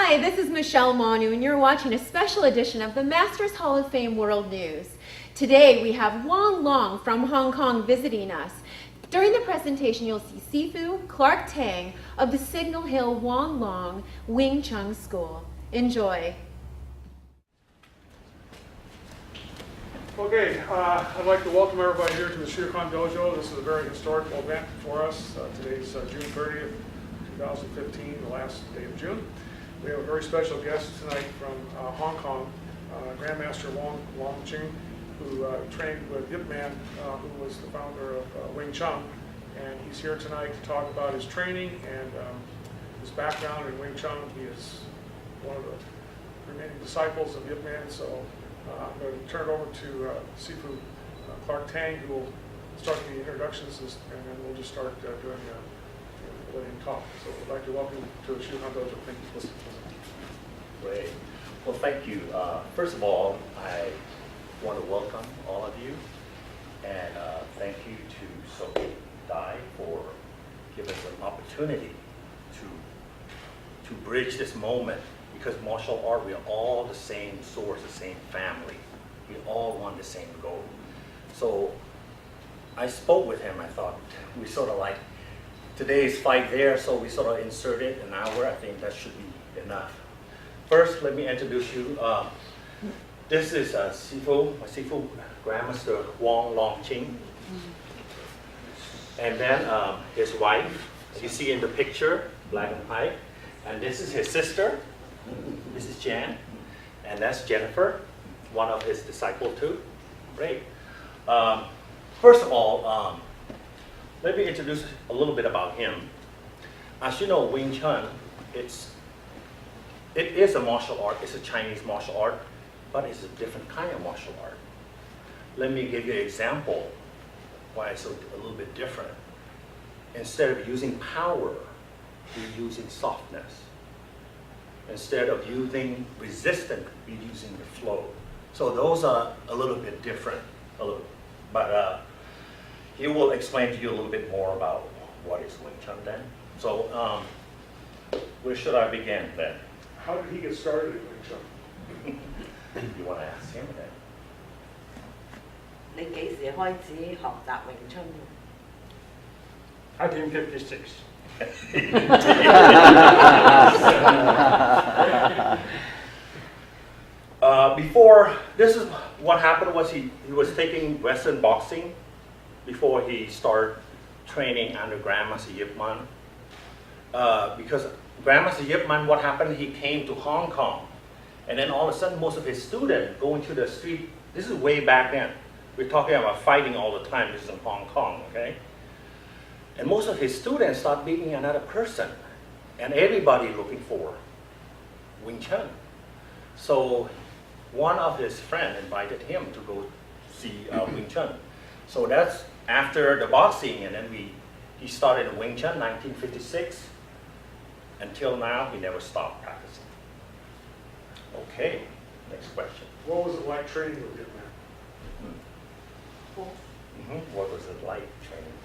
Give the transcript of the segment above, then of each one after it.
Hi, this is Michelle Manu, and you're watching a special edition of the Masters Hall of Fame World News. Today, we have Wong from Hong Kong visiting us. During the presentation, you'll see Sifu Clark Tang of the Signal Hill Wong Long Wing Chun School. Enjoy. Okay, I'd like to welcome everybody here to the Shotokan Dojo. This is a very historical event for us. Today's June 30th, 2015, the last day of June. We have a very special guest tonight from Hong Kong, Grandmaster Wong Ching, who trained with Yip Man, who was the founder of Wing Chun. And he's here tonight to talk about his training and his background in Wing Chun. He is one of the remaining disciples of Yip Man. So I'm going to turn it over to Sifu Clark Tang, who will start the introductions, and then we'll just start doing letting him talk. So I'd like to welcome to the Shotokan Dojo. Thank you. Great. Well, thank you. First of all, I want to welcome all of you, and thank you to So Dai for giving us an opportunity to bridge this moment. Because martial art, we are all the same source, the same family. We all want the same goal. So I spoke with him. I thought we sort of like, today's fight there, so we sort of inserted an hour. I think that should be enough. First, let me introduce you. This is my Sifu Grandmaster Wong Long Ching. And then his wife, you see in the picture, black and white. And this is his sister. This is Jan, and that's Jennifer, one of his disciples too. Great. First of all, let me introduce a little bit about him. As you know, Wing Chun, it is a martial art. It's a Chinese martial art, but it's a different kind of martial art. Let me give you an example why it's a little bit different. Instead of using power, we're using softness. Instead of using resistance, we're using the flow. So those are a little bit different, but he will explain to you a little bit more about what is Wing Chun then. So where should I begin then? How did he get started in Wing Chun? You want to ask him then? 你幾時開始學習詠春1956. Before, this is what happened was he was taking Western boxing before he started training under Grandmaster Yip Man. Because Grandmaster Yip Man, what happened, he came to Hong Kong. And then all of a sudden, most of his students going to the street, this is way back then. We're talking about fighting all the time, this is in Hong Kong, okay? And most of his students start beating another person, and everybody looking for Wing Chun. So one of his friends invited him to go see Wing Chun. So that's after the boxing, and then he started Wing Chun 1956. Until now, he never stopped practicing. Okay, next question. What was it like training with Yip Man? What was it like training?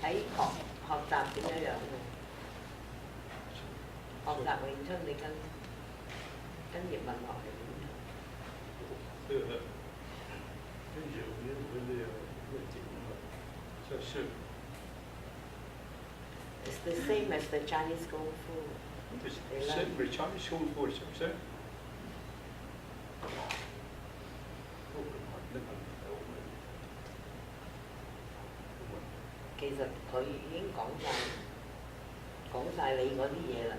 喺學習點樣樣嘅？學習詠春你跟葉問學係點樣？It's the same as the Chinese Kung Fu. Sempre Chinese Kung Fu, c'est其實佢已經講晒你嗰啲嘢啦。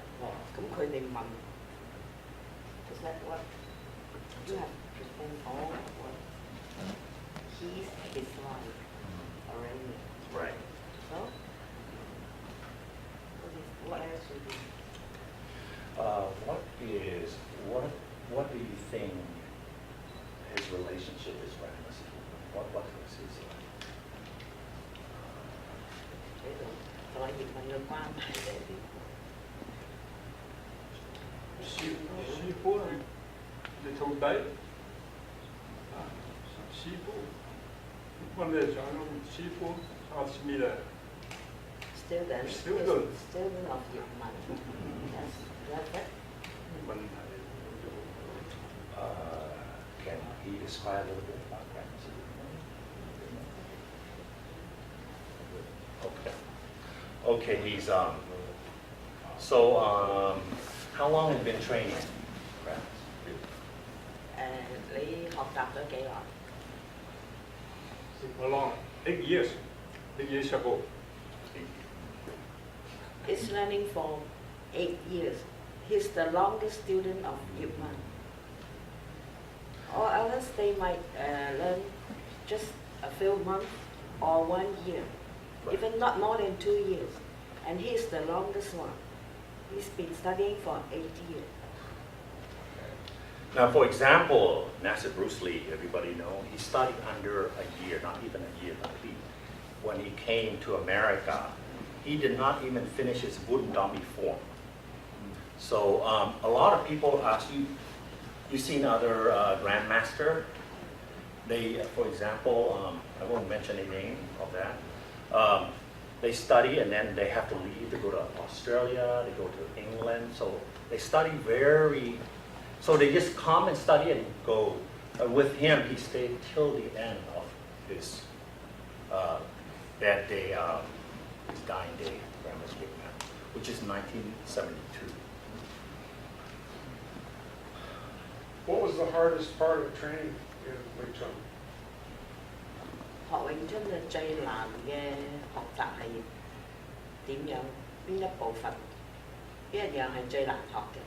咁佢哋問 ，Is that what you have to spend all what his life already? Right. So, what else would you? What do you think his relationship is right now? What was his life? 同阿葉問嘅關係係點？師傅，你徒弟師傅，我哋講師傅，阿斯米勒。student. Student. Student of Việt Nam. That's it. Mình Can he describe a little bit about that? Okay. Okay, he's how long have you been training? Lý học tập ở幾耐? how long? 8 years. 8 years ago. He's learning for 8 years. He's the longest student of Yupman. Or else they might learn just a few months or 1 year, even not more than 2 years. And he's the longest one. He's been studying for 8 years. Now, for example, Master Bruce Lee, everybody know, he studied under a year, not even a year complete. When he came to America, he did not even finish his wooden dummy form. So a lot of people ask you, you've seen other grandmaster. They, for example, I won't mention a name of that. They study and then they have to leave to go to Australia, they go to England. So they study so they just come and study and go. With him, he stayed till the end of his that day, his dying day, Grandma's Big Man, which is 1972. What was the hardest part of training in Wing Chun? 學詠春嘅最難嘅學習係點樣？邊一部分？邊一樣係最難學嘅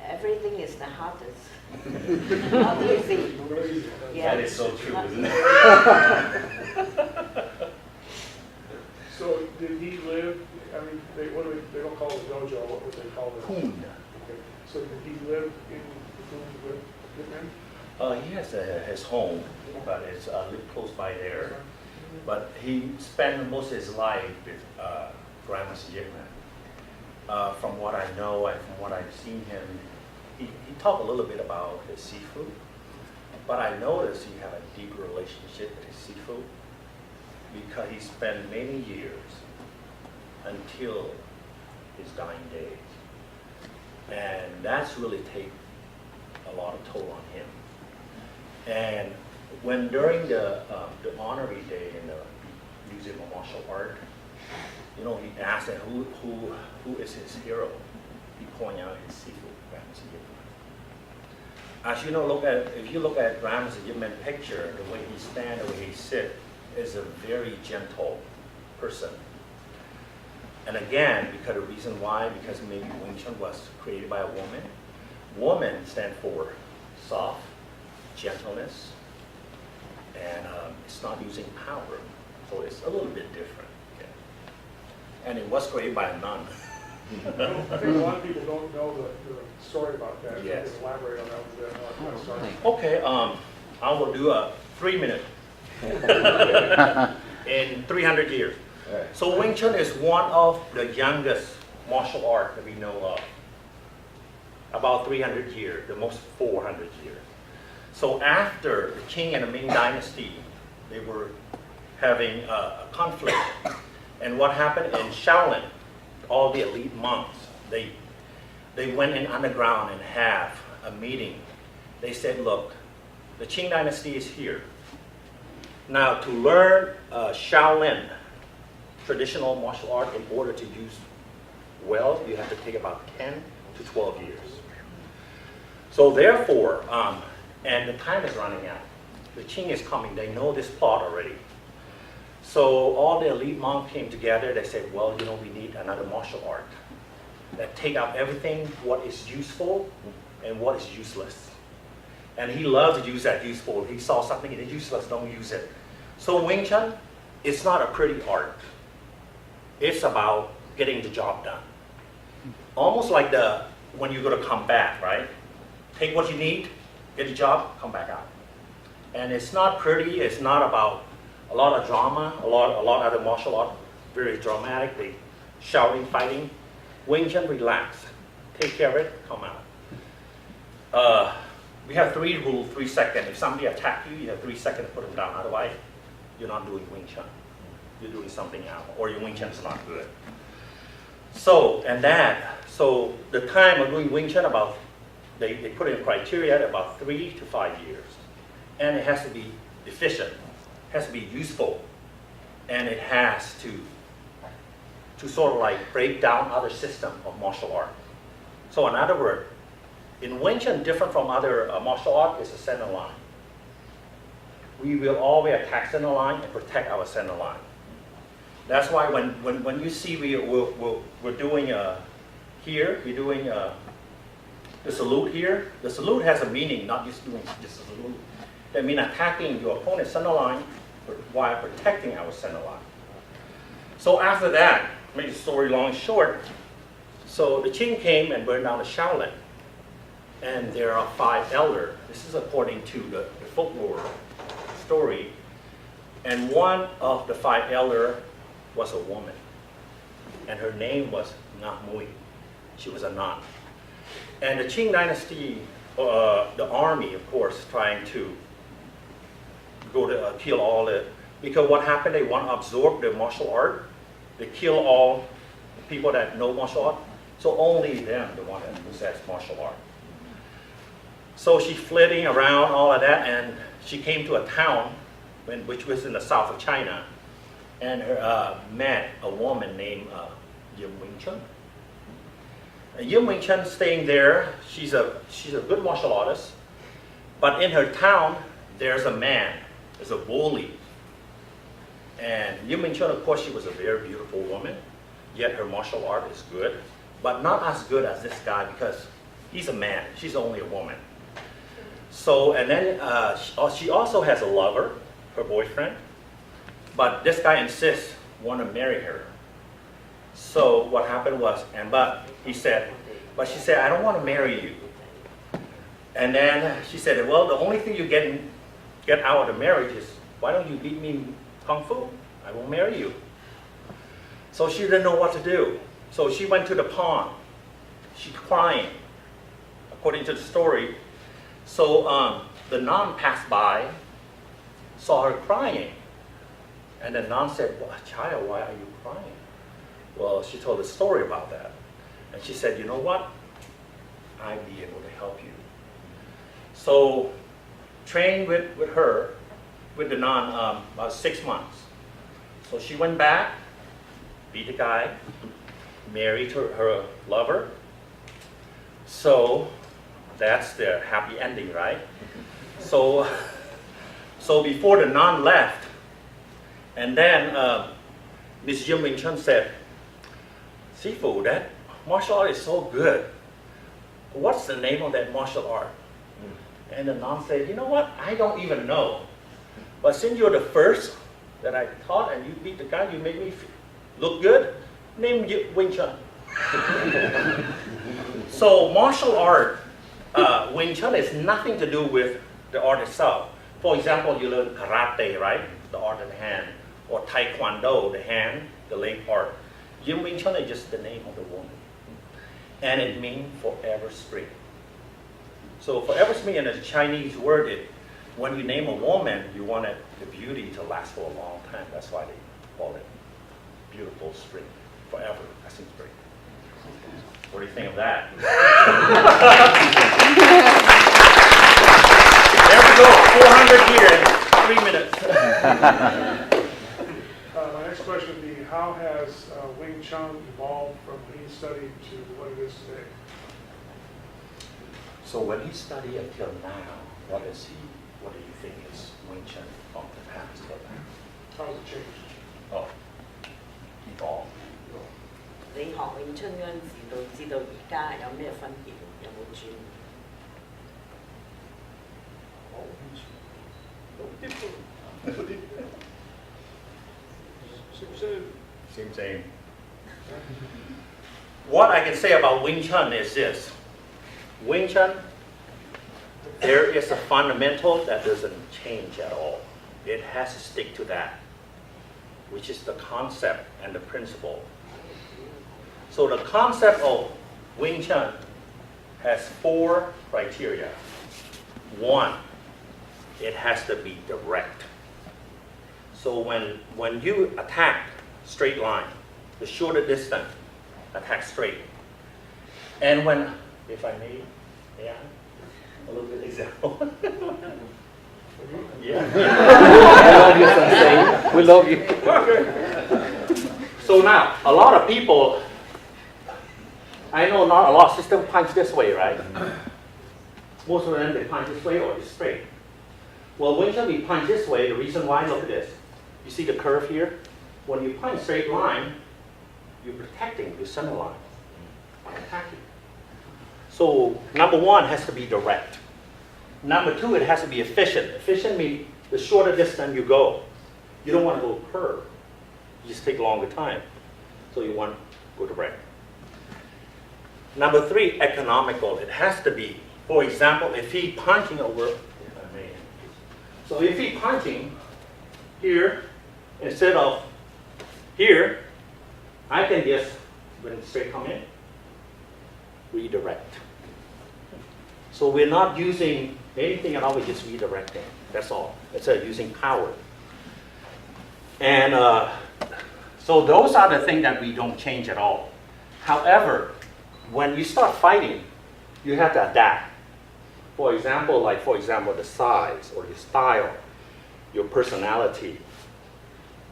？Everything is the hardest. Not easy. That is so true, Not isn't it? So did he live, I mean, they don't call it a dojo, what would they call it? Coon. Okay. So did he live in the Coon with him? He has his home, but it's live close by there. But he spent most of his life with Grandma's Yipman. From what I know and from what I've seen him, he talked a little bit about his seafood. But I noticed he had a deep relationship with his seafood because he spent many years until his dying days. And that's really take a lot of toll on him. And when during the honorary day in the Museum of Martial Art, you know, he asked him who is his hero. He pointed out his seafood, Grandma's Yipman. As you know, if you look at Grandma's Yipman picture, the way he stands, the way he sits, is a very gentle person. And again, because the reason why, because maybe Wing Chun was created by a woman. Woman stands for soft, gentleness, and it's not using power, so it's a little bit different. Okay. And it was created by a nun. I think a lot of people don't know the story about that. Yes. If you can elaborate on that one a bit. Sorry. Okay, I will do a 3-minute in 300 years. So Wing Chun is one of the youngest martial art that we know of. About 300 years, the most 400 years. So after the Qing and the Ming Dynasty, they were having a conflict. And what happened in Shaolin, all the elite monks, they went in underground and have a meeting. They said, look, the Qing Dynasty is here. Now to learn Shaolin, traditional martial art, in order to use well, you have to take about 10 to 12 years. So therefore, and the time is running out. The Qing is coming, they know this plot already. So all the elite monks came together, they said, well, you know, we need another martial art that take out everything, what is useful and what is useless. And he loved to use that useful. He saw something that is useless, don't use it. So Wing Chun, it's not a pretty art. It's about getting the job done. Almost like when you go to combat, right? Take what you need, get the job, come back out. And it's not pretty, it's not about a lot of drama, a lot of other martial art, very dramatic, they shouting, fighting. Wing Chun, relax, take care of it, come out. We have 3 rules, 3 seconds. If somebody attacks you, you have 3 seconds to put them down, otherwise you're not doing Wing Chun. You're doing something else, or your Wing Chun is not good. So the time of doing Wing Chun they put in criteria at about 3 to 5 years. And it has to be efficient, has to be useful, and it has to sort of like break down other system of martial art. So in other words, in Wing Chun, different from other martial art, is a center line. We will always attack center line and protect our center line. That's why when you see we're doing here, we're doing the salute here. The salute has a meaning, not just doing just a salute. That means attacking your opponent's center line while protecting our center line. So after that, make the story long and short, so the Qing came and burned down the Shaolin. And there are 5 elders. This is according to the folklore story. And one of the 5 elders was a woman. And her name was Nga Mui. She was a nun. And the Qing dynasty, the army, of course, trying to go to kill all the, because what happened, they want to absorb the martial art. They kill all the people that know martial art. So only them, the one that possess martial art. So she's flitting around, all of that, and she came to a town, which was in the south of China, and met a woman named Yim Wing Chun. Yim Wing Chun staying there, she's a good martial artist, but in her town, there's a man, there's a bully. And Yim Wing Chun, of course, she was a very beautiful woman, yet her martial art is good, but not as good as this guy because he's a man, she's only a woman. So, and then she also has a lover, her boyfriend, but this guy insists, want to marry her. So what happened was, but she said, I don't want to marry you. And then she said, well, the only thing you get out of the marriage is, why don't you beat me Kung Fu? I will marry you. So she didn't know what to do. So she went to the pond. She's crying, according to the story. So the nun passed by, saw her crying. And the nun said, well, child, why are you crying? Well, she told a story about that. And she said, you know what? I'll be able to help you. So trained with her, with the nun, about 6 months. So she went back, beat the guy, married her lover. So that's the happy ending, right? So before the nun left, and then Miss Yim Wing Chun said, Sifu, that martial art is so good. What's the name of that martial art? And the nun said, you know what? I don't even know. But since you're the first that I taught and you beat the guy, you made me look good, name Wing Chun. So martial art, Wing Chun is nothing to do with the art itself. For example, you learn karate, right? The art of the hand. Or taekwondo, the hand, the leg part. Yim Wing Chun is just the name of the woman. And it means forever spring. So forever spring in a Chinese word, when you name a woman, you want the beauty to last for a long time. That's why they call it beautiful spring, forever lasting spring. What do you think of that? There we go, 400 here in 3 minutes. My next question would be, how has Wing Chun evolved from when he studied to what it is today? So when he studied until now, what do you think is Wing Chun from the past till now? How has it changed? Oh, evolved. 你學詠春嗰陣時到至到而家有咩分別？有冇轉？ Same. What I can say about Wing Chun is this. Wing Chun, there is a fundamental that doesn't change at all. It has to stick to that, which is the concept and the principle. So the concept of Wing Chun has 4 criteria. 1, it has to be direct. So when you attack straight line, the shorter distance, attack straight. And when, if I may, yeah, a little bit example. Yeah. We love you. So now, a lot of people, I know not a lot of systems punch this way, right? Most of them, they punch this way or just straight. Well, when we punch this way, the reason why, look at this. You see the curve here? When you punch straight line, you're protecting your center line by attacking. So number one has to be direct. Number two, it has to be efficient. Efficient means the shorter distance you go. You don't want to go curve. You just take a longer time. So you want to go direct. Number three, economical. It has to be, for example, if he punching over, if I may. So if he punching here instead of here, I can just, when it straight come in, redirect. So we're not using anything at all, we're just redirecting. That's all. Instead of using power. And so those are the things that we don't change at all. However, when you start fighting, you have to adapt. For example, the size or your style, your personality,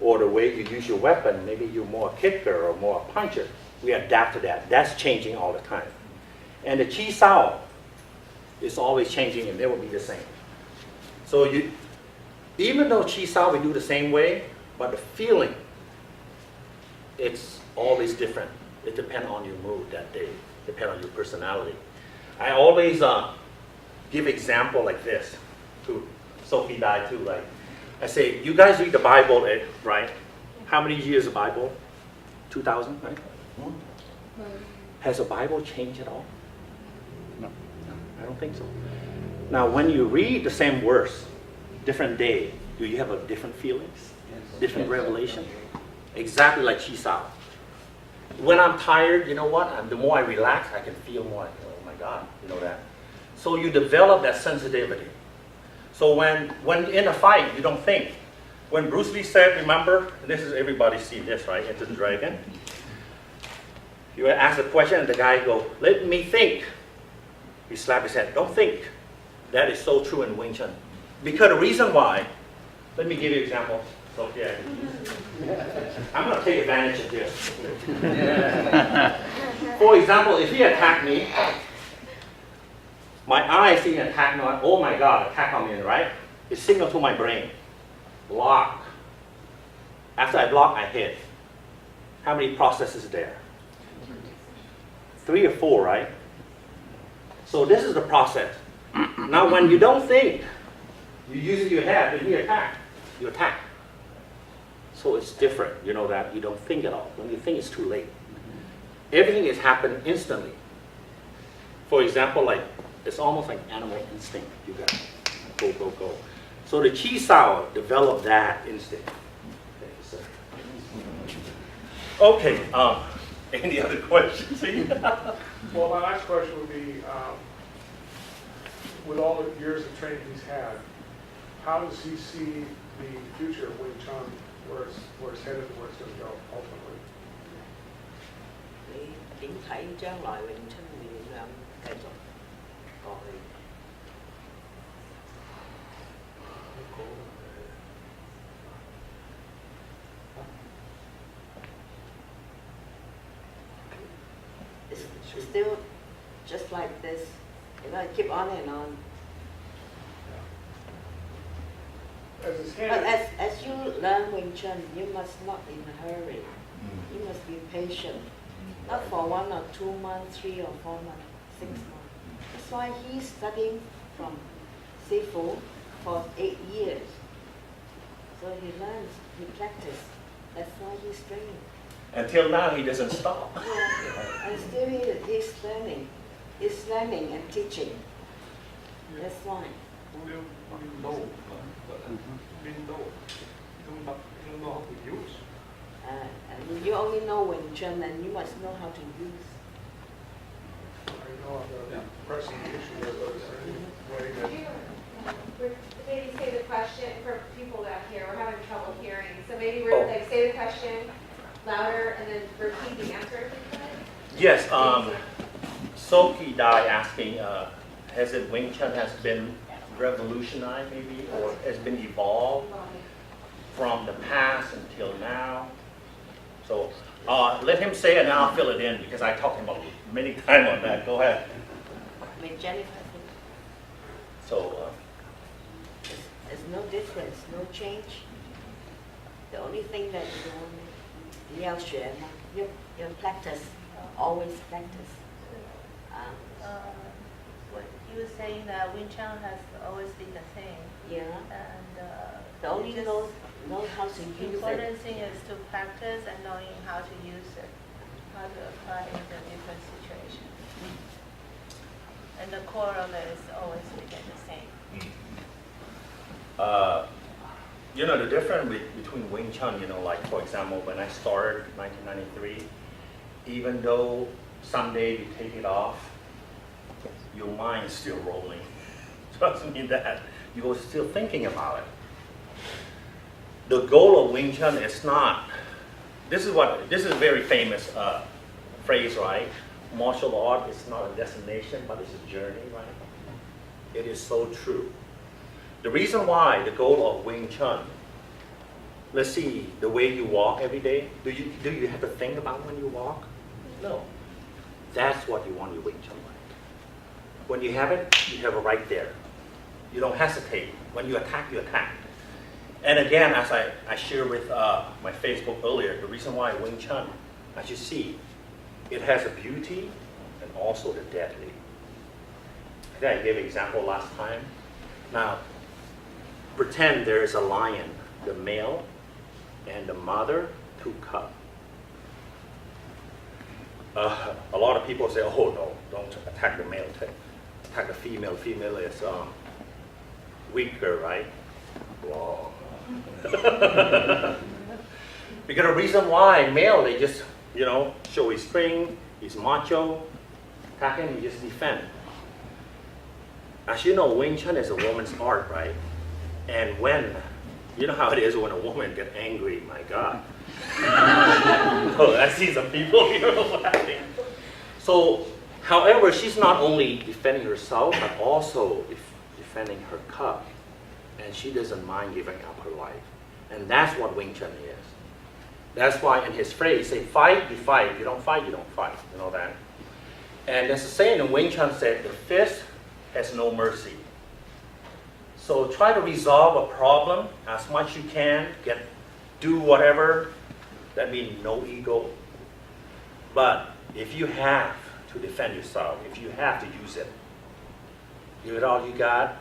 or the way you use your weapon. Maybe you're more a kicker or more a puncher. We adapt to that. That's changing all the time. And the chi sao is always changing and it will be the same. So even though chi sao we do the same way, but the feeling, it's always different. It depends on your mood that day, depends on your personality. I always give example like this to Sophie Dai too, right? I say, you guys read the Bible, right? How many years the Bible? 2,000, right? Has the Bible changed at all? No, I don't think so. Now, when you read the same verse, different day, do you have a different feelings? Different revelation? Exactly like Chi Sao. When I'm tired, you know what? The more I relax, I can feel more. Oh my God, you know that. So you develop that sensitivity. So when in a fight, you don't think. When Bruce Lee said, remember, and this is everybody see this, right? Enter the Dragon. You ask a question and the guy go, let me think. He slapped his head, don't think. That is so true in Wing Chun. Because the reason why, let me give you an example. So, yeah. I'm going to take advantage of this. For example, if he attacked me, my eyes see an attack, oh my God, attack on me, right? It signals to my brain, block. After I block, I hit. How many processes there? 3 or 4, right? So this is the process. Now when you don't think, you use your head, and you attack. You attack. So it's different, you know that. You don't think at all. When you think, it's too late. Everything is happening instantly. For example, like, it's almost like animal instinct. You got to go, go, go. So the Chi Sao developed that instinct. Okay, any other questions? Well, my last question would be, with all the years of training he's had, how does he see the future of Wing Chun, where it's headed and where it's going to go ultimately? Để điểm thấy将来永春會點樣繼續過去。It's still just like this. You know, keep on and on. As his But hand, as you learn Wing Chun, you must not in a hurry. You must be patient. Not for 1 or 2 months, 3 or 4 months, 6 months. That's why he's studying from Sifu for 8 years. So he learns, he practices. That's why he's training. Until now, he doesn't stop. Yeah. And still he's learning. He's learning and teaching. That's why. And you only know Wing Chun, and you must know how to use. I know I'm pressing the issue there, but is there any way that Maybe say the question for people back here. We're having trouble hearing. So maybe Oh. like say the question louder and then repeat the answer if you could. Yes, Soki Dai asking, has it Wing Chun has been revolutionized maybe, or has been evolved from the past until now? So let him say it and I'll fill it in because I talked about many times on that. Go ahead. With Jennifer, So, there's no difference, no change. The only thing that you要学嘛, you practice, always practice. What you were saying that Wing Chun has always been the same, Yeah. and The only just know how to the use important it. thing is to practice and knowing how to use it, how to apply it in the different situations. And the core of it is always remain the same. you know, the difference between Wing Chun, you know, like for example, when I started 1993, even though someday you take it off, your mind's still rolling. Trust me that. You're still thinking about it. The goal of Wing Chun is not, this is a very famous phrase, right? Martial art is not a destination, but it's a journey, right? It is so true. The reason why the goal of Wing Chun, let's see, the way you walk every day, do you have to think about when you walk? No. That's what you want your Wing Chun like. When you have it right there. You don't hesitate. When you attack, you attack. And again, as I shared with my Facebook earlier, the reason why Wing Chun, as you see, it has a beauty and also the deadly. I think I gave an example last time. Now, pretend there is a lion, the male and the mother, 2 cubs. A lot of people say, oh no, don't attack the male, attack the female. Female is weaker, right? Wrong. Because the reason why male, they just, you know, show his strength, he's macho, attack him, he just defend. As you know, Wing Chun is a woman's art, right? And when, you know how it is when a woman gets angry, my God. Oh, I see some people here laughing. So, however, she's not only defending herself, but also defending her cub. And she doesn't mind giving up her life. And that's what Wing Chun is. That's why in his phrase, say, fight, you fight. If you don't fight, you don't fight. You know that? And there's a saying in Wing Chun said, the fist has no mercy. So try to resolve a problem as much you can. Do whatever. That means no ego. But if you have to defend yourself, if you have to use it, give it all you got.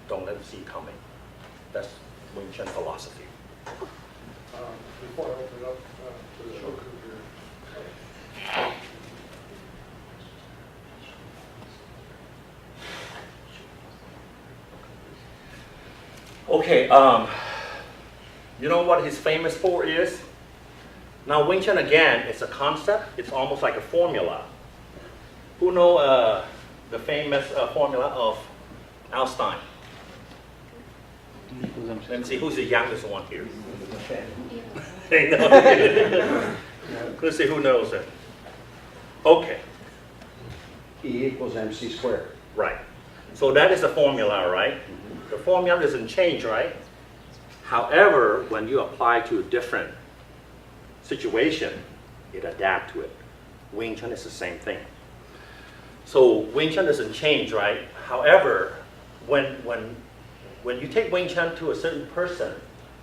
Don't let them see it coming. That's Wing Chun philosophy. Before I open it up to the show group here. Okay, you know what his famous for is? Now Wing Chun again, it's a concept. It's almost like a formula. Who know the famous formula of Einstein? Let me see, who's the youngest one here? Let's see who knows it. Okay, E equals MC squared. right. So that is a formula, right? The formula doesn't change, right? However, when you apply to a different situation, it adapts to it. Wing Chun is the same thing. So Wing Chun doesn't change, right? However, when you take Wing Chun to a certain person,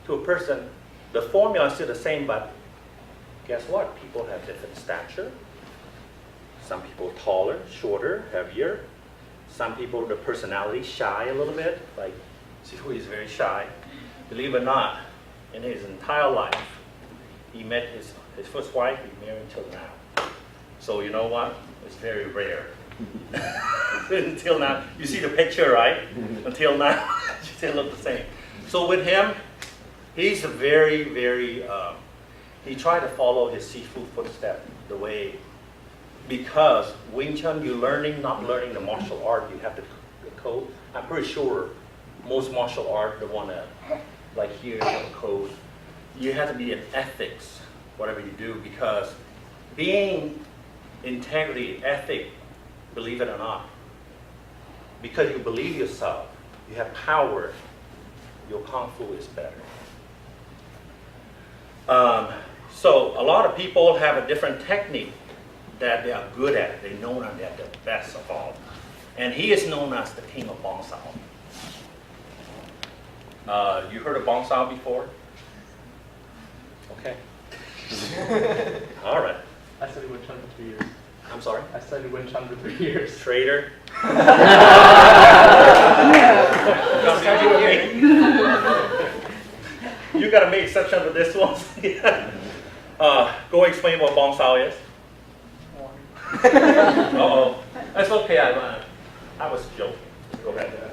the formula is still the same, but guess what? People have different stature. Some people taller, shorter, heavier. Some people, the personality, shy a little bit. Like, see who is very shy. Believe it or not, in his entire life, he met his first wife, he married until now. So you know what? It's very rare. Until now, you see the picture, right? Until now, you still look the same. So with him, he's a very, very, he tried to follow his Sifu footstep, the way, because Wing Chun, you're not learning the martial art, you have the code. I'm pretty sure most martial art, the one that, like here, you have a code. You have to be in ethics, whatever you do, because being integrity, ethic, believe it or not, because you believe yourself, you have power, your Kung Fu is better. So a lot of people have a different technique that they are good at. They know that they're the best of all. And he is known as the king of Bong Sao. You heard of Bong Sao before? Okay. All right. I studied Wing Chun for 3 years. I'm sorry? I studied Wing Chun for 3 years. Traitor. You gotta make exception for this one. Go explain what Bong Sao is. Uh-oh. That's okay, I was joking. Go ahead.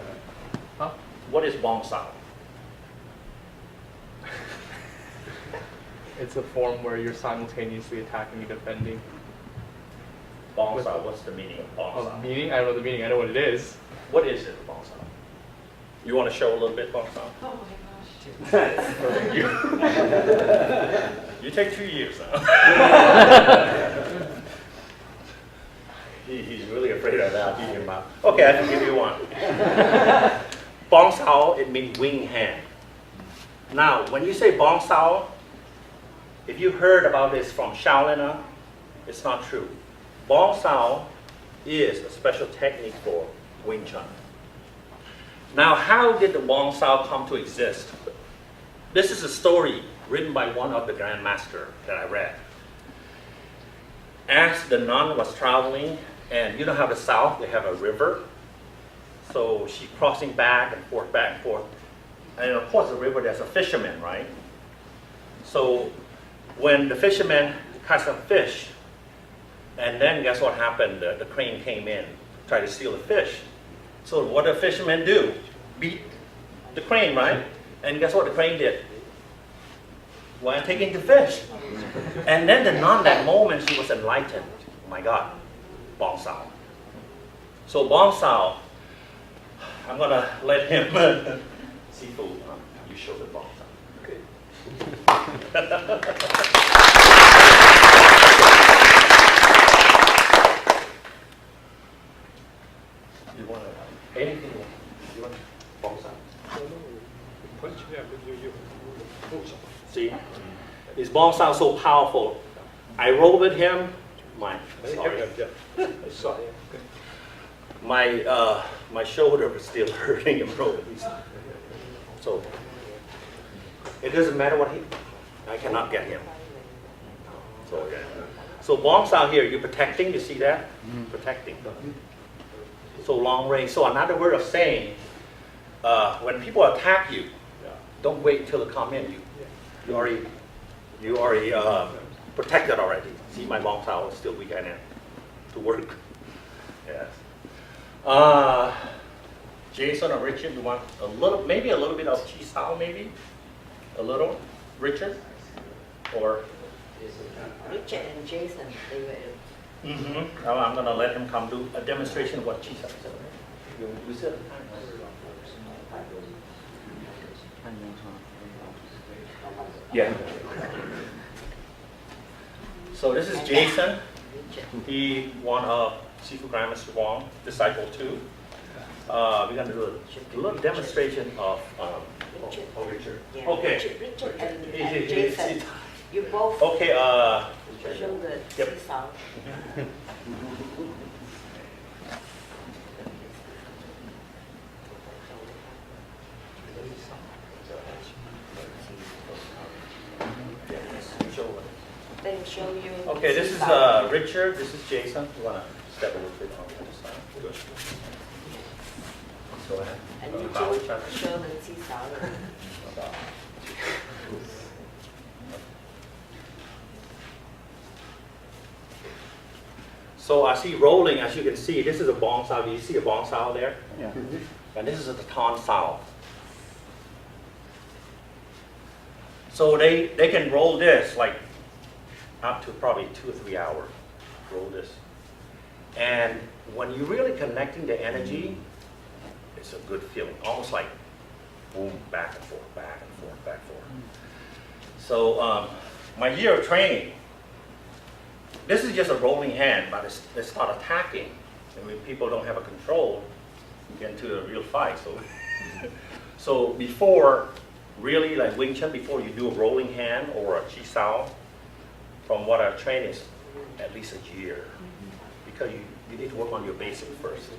Huh? What is Bong Sao? It's a form where you're simultaneously attacking and defending. Bong Sao, what's the meaning of Bong Oh, Sao? meaning? I don't know the meaning. I know what it is. What is it, Bong Sao? You want to show a little bit, Bong Sao? Oh my You take 2 years now. He's really afraid of that. Beat him up. Okay, I can give you one. Bong Sao, it means wing hand. Now, when you say Bong Sao, if you heard about this from Shaolin, it's not true. Bong Sao is a special technique for Wing Chun. Now, how did the Bong Sao come to exist? This is a story written by one of the grandmaster that I read. As the nun was traveling, and you know how the South, they have a river. So she's crossing back and forth, And of course, the river, there's a fisherman, right? So when the fisherman catch some fish, and then guess what happened? The crane came in, tried to steal the fish. So what did the fisherman do? Beat the crane, right? And guess what the crane did? Well, taking the fish. And then the nun, that moment, she was enlightened. Oh my God, Bong Sao. So Bong Sao, I'm gonna let him, Sifu, you show the Bong Sao. Okay. You want anything? You want Bong Sao? Punch, yeah, you. See, is Bong Sao so powerful? I rolled with him. My shoulder was still hurting and rolling. So it doesn't matter what I cannot get him. So okay. So Bong Sao here, you're protecting. You see that? Protecting. So long range. So another word of saying, when people attack you, don't wait until they come in. You already protected already. See, my Bong Sao is still weak enough to work. Yes. Jason or Richard, you want a little, maybe a little bit of Chi Sao, maybe a little. Richard, or. Richard and Jason, they were. Now I'm gonna let him come do a demonstration of what Chi Sao is. You said. Yeah. So this is Jason. He one of Sifu Grandmaster Wong, disciple too. We're gonna do a little demonstration of Richard. Yeah, Okay. Richard and He- Jason. You both Okay. show the Yep. seesaw. They show you. Okay, this is seesaw. Richard. This is Jason. You wanna step a little bit on the other side? Good. Go ahead. And you Bow two each other. show the seesaw. So as he rolling, as you can see, this is a Bong Sao. Do you see a Bong Sao there? Yeah. And this is a Ton Sao. So they can roll this like up to probably 2 or 3 hours. Roll this. And when you're really connecting the energy, it's a good feeling. Almost like boom, back and forth, back and forth, back and forth. So my year of training, this is just a rolling hand, but they start attacking. And when people don't have a control, you get into a real fight. So, so before, really like Wing Chun, before you do a rolling hand or a Chi Sao, from what I've trained is at least a year. Because you need to work on your basic first.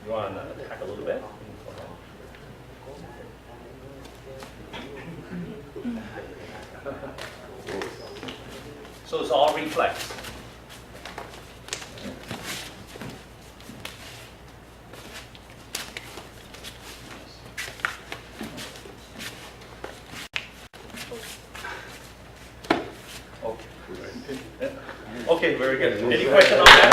You want to attack a little bit? So it's all reflex. Okay, very good. Any question on that?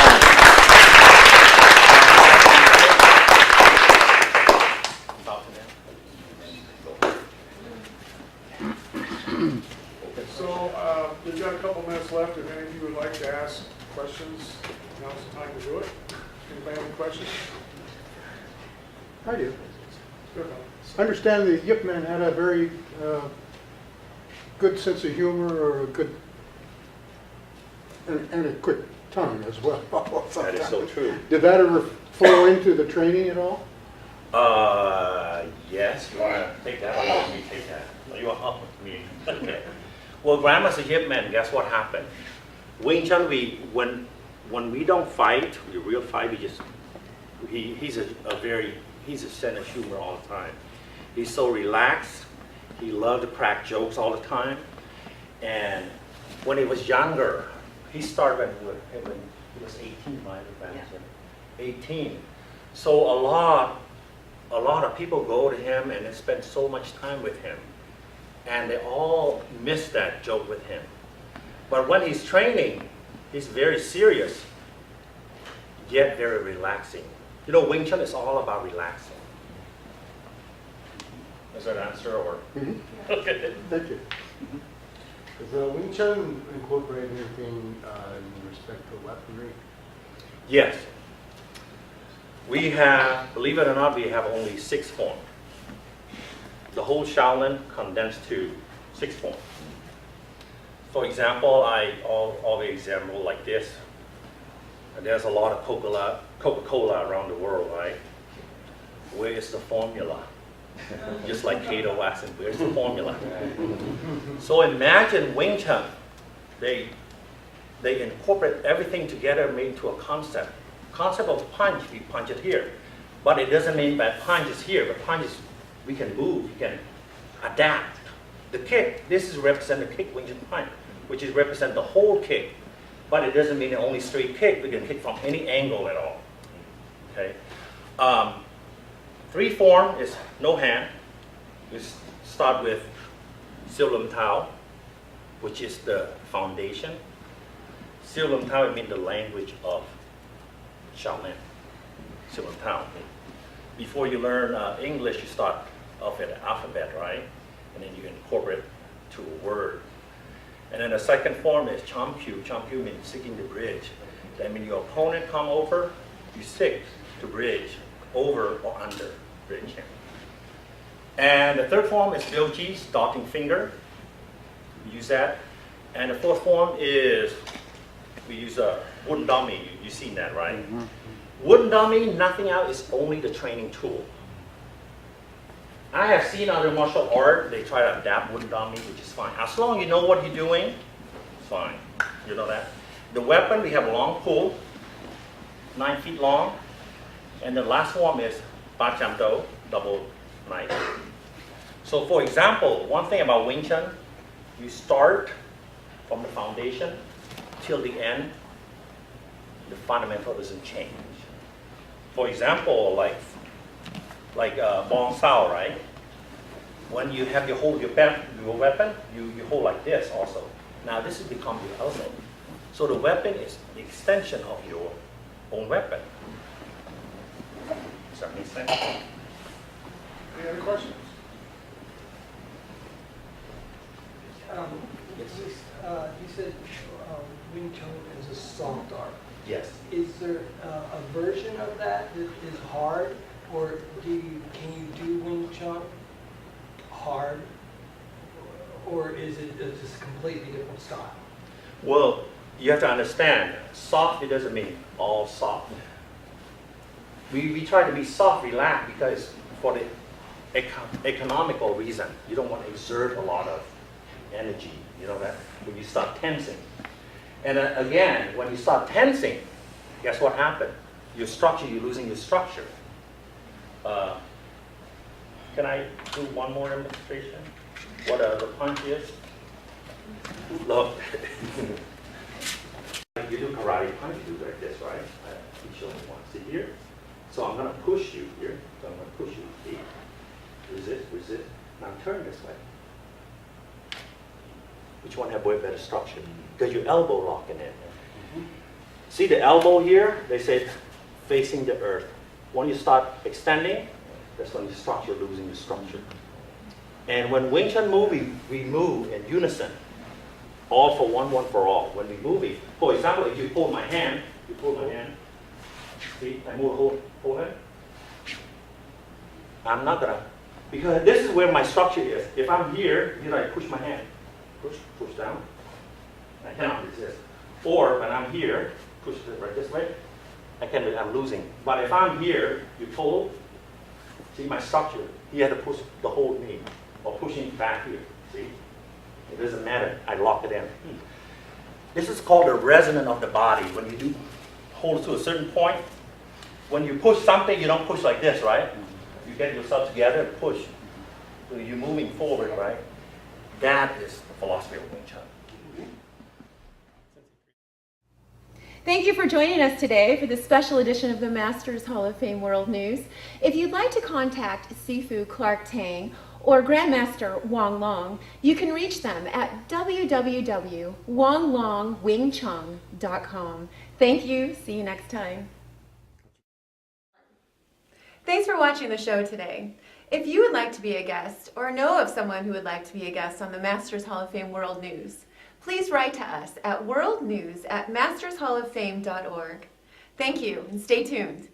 So we've got a couple minutes left. If any of you would like to ask questions, now's the time to do it. Anybody have any questions? I do. Good. I understand the Yip Man had a very good sense of humor, or a good and a quick tongue as well. That is so true. Did that ever flow into the training at all? Yes. You want to take that or let me take that? Or you want to help me? Okay. Well, Grandma's a hip man. Guess what happened? Wing Chun, when we don't fight, we real fight, we just, he's a sense of humor all the time. He's so relaxed. He loved to crack jokes all the time. And when he was younger, he started when he was 18, right? Yeah. 18. So a lot of people go to him and they spend so much time with him. And they all miss that joke with him. But when he's training, he's very serious, yet very relaxing. You know, Wing Chun is all about relaxing. Is that an answer or? Mm-hmm. Okay. Thank you. Does Wing Chun incorporate anything in respect to weaponry? Yes. We have, believe it or not, we have only 6 forms. The whole Shaolin condensed to 6 forms. For example, all the example like this. There's a lot of Coca-Cola around the world, right? Where is the formula? Just like Cato asked him, where's the formula? So imagine Wing Chun. They incorporate everything together, made into a concept. Concept of punch, we punch it here. But it doesn't mean that punch is here. The punch is, we can move, we can adapt. The kick, this is represent the kick Wing Chun punch, which is represent the whole kick. But it doesn't mean only straight kick. We can kick from any angle at all. Okay. 3 form is no hand. We start with Siu Lum Tao, which is the foundation. Siu Lum Tao means the language of Shaolin. Siu Lum Tao. Before you learn English, you start off at the alphabet, right? And then you incorporate to a word. And then the second form is Chom Kyu. Chom Kyu means seeking the bridge. That means your opponent come over, you seek to bridge, over or under bridge. And the third form is Bilji, dotting finger. We use that. And the fourth form is, we use a wooden dummy. You've seen that, right? Mm-hmm. Wooden dummy, nothing else, is only the training tool. I have seen other martial art, they try to adapt wooden dummy, which is fine. As long as you know what you're doing, it's fine. You know that? The weapon, we have a long pole, 9 feet long. And the last form is Ba Cham Do, double knife. So for example, one thing about Wing Chun, you start from the foundation till the end, the fundamental doesn't change. For example, like Bong Sao, right? When you have your weapon, you hold like this also. Now this has become your elbow. So the weapon is the extension of your own weapon. Does that make sense? Any other questions? You said Wing Chun is a soft art. Yes. Is there a version of that that is hard, Or can you do Wing Chun hard? Or is it just a completely different style? Well, you have to understand, soft, it doesn't mean all soft. We try to be soft, relaxed, because for the economical reason, you don't want to exert a lot of energy, you know that, when you start tensing. And again, when you start tensing, guess what happened? Your structure, you're losing your structure. Can I do one more demonstration? What the punch is? Look. You do karate punch, you do like this, right? I show you one. See here? So I'm going to push you here. So I'm going to push you. See? Resist, resist. Now turn this way. Which one have way better structure? Because your elbow locking in. See the elbow here? They say facing the earth. When you start extending, that's when you're losing your structure. And when Wing Chun we move in unison. All for one, one for all. When we move it, for example, if you hold my hand, see, I move, hold it. I'm not gonna, because this is where my structure is. If I'm here, you like push my hand, push down. I cannot resist. Or when I'm here, push it right this way. I'm losing. But if I'm here, you pull. See my structure. You have to push the whole knee, or pushing back here. See. It doesn't matter, I lock it in. This is called the resonance of the body. When you do hold to a certain point, when you push something, you don't push like this, right? You get yourself together and push. So you're moving forward, right? That is the philosophy of Wing Chun. Thank you for joining us today for this special edition of the Masters Hall of Fame World News. If you'd like to contact Sifu Clark Tang or Grandmaster Wong Long, you can reach them at www.wonglongwingchun.com. Thank you. See you next time. Thanks for watching the show today. If you would like to be a guest or know of someone who would like to be a guest on the Masters Hall of Fame World News, please write to us at worldnews@mastershalloffame.org. Thank you and stay tuned.